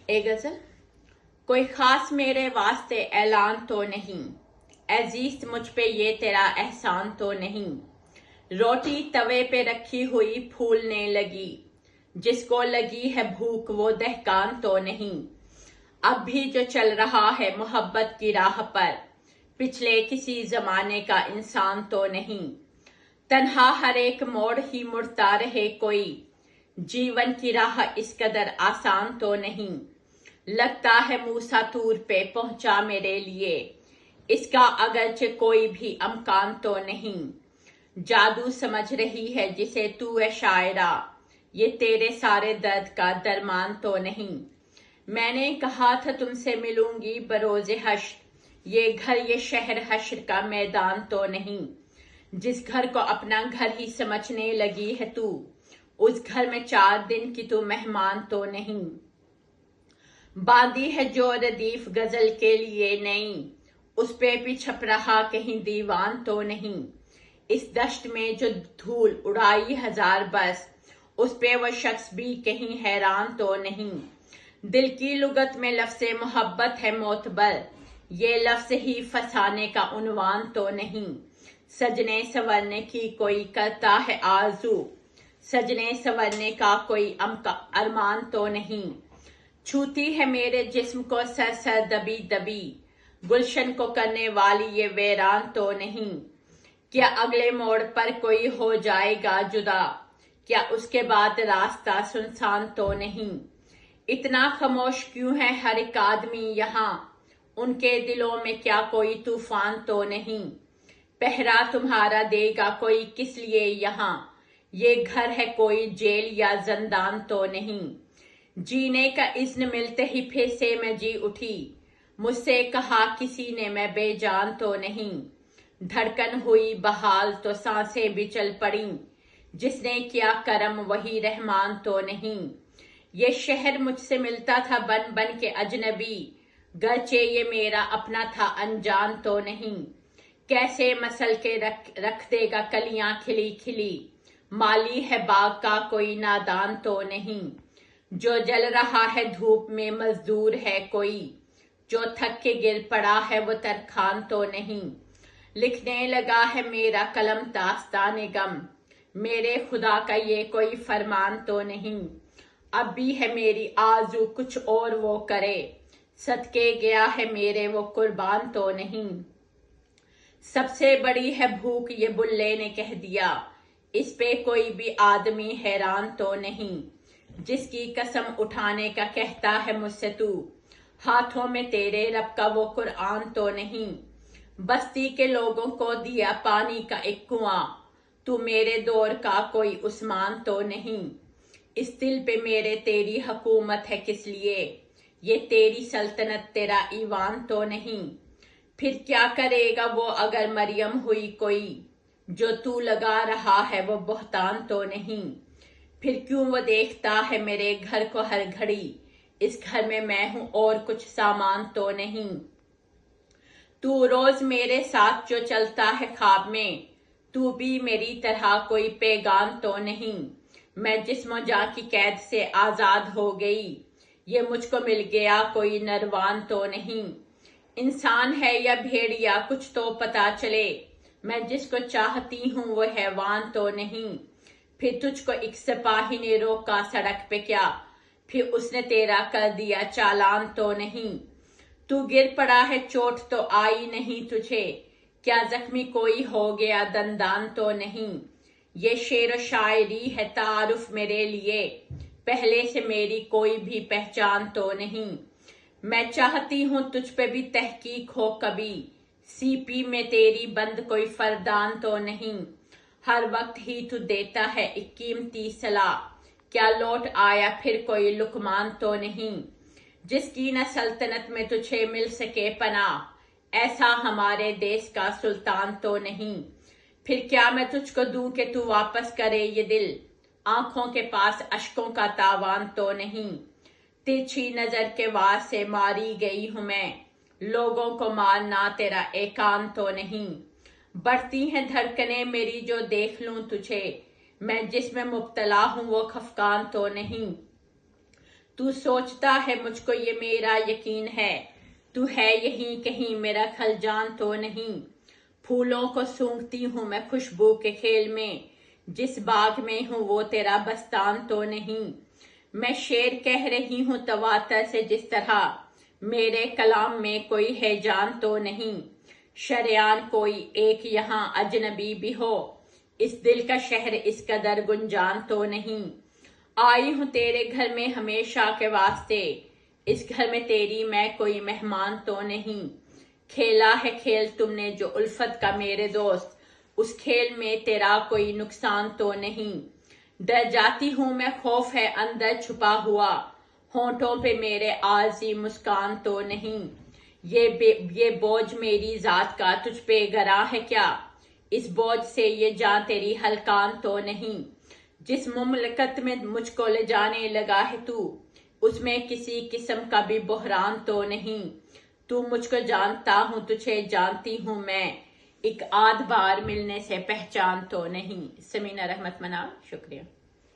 एक गज़ल। कोई खास मेरे वास्ते ऐलान तो नहीं, अजीज मुझ पे ये तेरा एहसान तो नहीं। रोटी तवे पे रखी हुई फूलने लगी, जिसको लगी है भूख वो दहकान तो नहीं। अब भी जो चल रहा है मोहब्बत की राह पर, पिछले किसी जमाने का इंसान तो नहीं। तन्हा हर एक मोड़ ही मुड़ता रहे कोई, जीवन की राह इस कदर आसान तो नहीं। लगता है मूसा तूर पे पहुंचा मेरे लिए, इसका अगरचे कोई भी अमकान तो नहीं। जादू समझ रही है जिसे तू है शायरा, ये तेरे सारे दर्द का दरमान तो नहीं। मैंने कहा था तुमसे मिलूंगी बरोज़े हश्र, ये घर ये शहर हश्र का मैदान तो नहीं। जिस घर को अपना घर ही समझने लगी है तू, उस घर में 4 दिन की तू मेहमान तो नहीं। बांधी है जो रदीफ गजल के लिए नई, उस पे भी छप रहा कहीं दीवान तो नहीं। इस दश्त में जो धूल उड़ाई 1000 बस, उस पे वो शख्स भी कहीं हैरान तो नहीं। दिल की लुगत में लफ्ज़े मोहब्बत है मोतबर, ये लफ्ज़ ही फसाने का उन्वान तो नहीं। सजने संवरने की कोई करता है आरज़ू, सजने संवरने का कोई अरमान तो नहीं। छूती है मेरे जिस्म को सर सर दबी दबी, गुलशन को करने वाली ये वीरान तो नहीं। क्या अगले मोड़ पर कोई हो जाएगा जुदा, क्या उसके बाद रास्ता सुनसान तो नहीं। इतना खामोश क्यों है हर एक आदमी यहाँ, उनके दिलों में क्या कोई तूफान तो नहीं। पहरा तुम्हारा देगा कोई किस लिए यहाँ, ये घर है कोई जेल या जिंदान तो नहीं। जीने का इज़्न मिलते ही फिर से मैं जी उठी, मुझसे कहा किसी ने मैं बेजान तो नहीं। धड़कन हुई बहाल तो सांसें भी चल पड़ी, जिसने किया करम वही रहमान तो नहीं। ये शहर मुझसे मिलता था बन बन के अजनबी, गरचे ये मेरा अपना था अनजान तो नहीं। कैसे मसल के रख देगा कलियां खिली खिली, माली है बाग का कोई नादान तो नहीं। जो जल रहा है धूप में मजदूर है कोई, जो थक के गिर पड़ा है वो तरखान तो नहीं। लिखने लगा है मेरा कलम दास्ताने गम, मेरे खुदा का ये कोई फरमान तो नहीं। अब भी है मेरी आरज़ू कुछ और वो करे, सदके गया है मेरे वो कुर्बान तो नहीं। सबसे बड़ी है भूख ये बुल्ले ने कह दिया, इस पे कोई भी आदमी हैरान तो नहीं। जिसकी कसम उठाने का कहता है मुझसे तू, हाथों में तेरे रब का वो कुरान तो नहीं। बस्ती के लोगों को दिया पानी का एक कुआं, तू मेरे दौर का कोई उस्मान तो नहीं। इस दिल पे मेरे तेरी हुकूमत है किस लिए, ये तेरी सल्तनत तेरा ईवान तो नहीं। फिर क्या करेगा वो अगर मरियम हुई कोई, जो तू लगा रहा है वो बहतान तो नहीं। फिर क्यों वो देखता है मेरे घर को हर घड़ी, इस घर में मैं हूं और कुछ सामान तो नहीं। तू रोज मेरे साथ जो चलता है ख्वाब में, तू भी मेरी तरह कोई पैगाम तो नहीं। मैं जिस्म जान की कैद से आजाद हो गई, ये मुझको मिल गया कोई नरवान तो नहीं। इंसान है या भेड़िया कुछ तो पता चले, मैं जिसको चाहती हूँ वो हैवान तो नहीं। फिर तुझको एक सिपाही ने रोका सड़क पे क्या, फिर उसने तेरा कर दिया चालान तो नहीं। तू गिर पड़ा है चोट तो आई नहीं तुझे, क्या जख्मी कोई हो गया दंदान तो नहीं। ये शेर शायरी है तारुफ मेरे लिए, पहले से मेरी कोई भी पहचान तो नहीं। मैं चाहती हूँ तुझ पे भी तहकीक हो कभी, सीपी में तेरी बंद कोई फरदान तो नहीं। हर वक्त ही तू देता है एक कीमती सलाह, क्या लौट आया फिर कोई लुकमान तो नहीं। जिसकी न सल्तनत में तुझे मिल सके पनाह, ऐसा हमारे देश का सुल्तान तो नहीं। फिर क्या मैं तुझको दूं कि तू वापस करे ये दिल, आंखों के पास अश्कों का तावान तो नहीं। तिरछी नजर के वार से मारी गई हूं मैं, लोगों को मारना तेरा एकांत तो नहीं। बढ़ती हैं धड़कनें मेरी जो देख लूं तुझे, मैं जिसमें मुब्तला हूं वो खफकान तो नहीं। تو سوچتا ہے مجھ کو یہ میرا یقین ہے، تو ہے یہیں کہیں میرا خلجان تو نہیں۔ پھولوں کو سونگھتی ہوں میں خوشبو کے کھیل میں، جس باغ میں ہوں وہ تیرا بستان تو نہیں۔ میں شعر کہہ رہی ہوں تواتر سے جس طرح، میرے کلام میں کوئی ہے جان تو نہیں۔ شریان کوئی ایک یہاں اجنبی بھی ہو، اس دل کا شہر اس قدر گنجان تو نہیں۔ آئی ہوں تیرے گھر میں ہمیشہ کے واسطے، اس گھر میں تیری میں کوئی مہمان تو نہیں۔ کھیلا ہے کھیل تم نے جو الفت کا میرے دوست، اس کھیل میں تیرا کوئی نقصان تو نہیں۔ ڈر جاتی ہوں میں خوف ہے اندر چھپا ہوا، ہونٹوں پہ میرے عارضی مسکان تو نہیں۔ یہ بوجھ میری ذات کا تجھ پہ گراں ہے کیا، اس بوجھ سے یہ جاں تیری ہلکان تو نہیں۔ جس مملکت میں مجھ کو لے جانے لگا ہے تو، اس میں کسی قسم کا بھی بحران تو نہیں۔ تو مجھ کو جانتا ہوں تجھے جانتی ہوں میں، ایک آدھ بار ملنے سے پہچان تو نہیں۔ سمینہ رحمت منال، شکریہ۔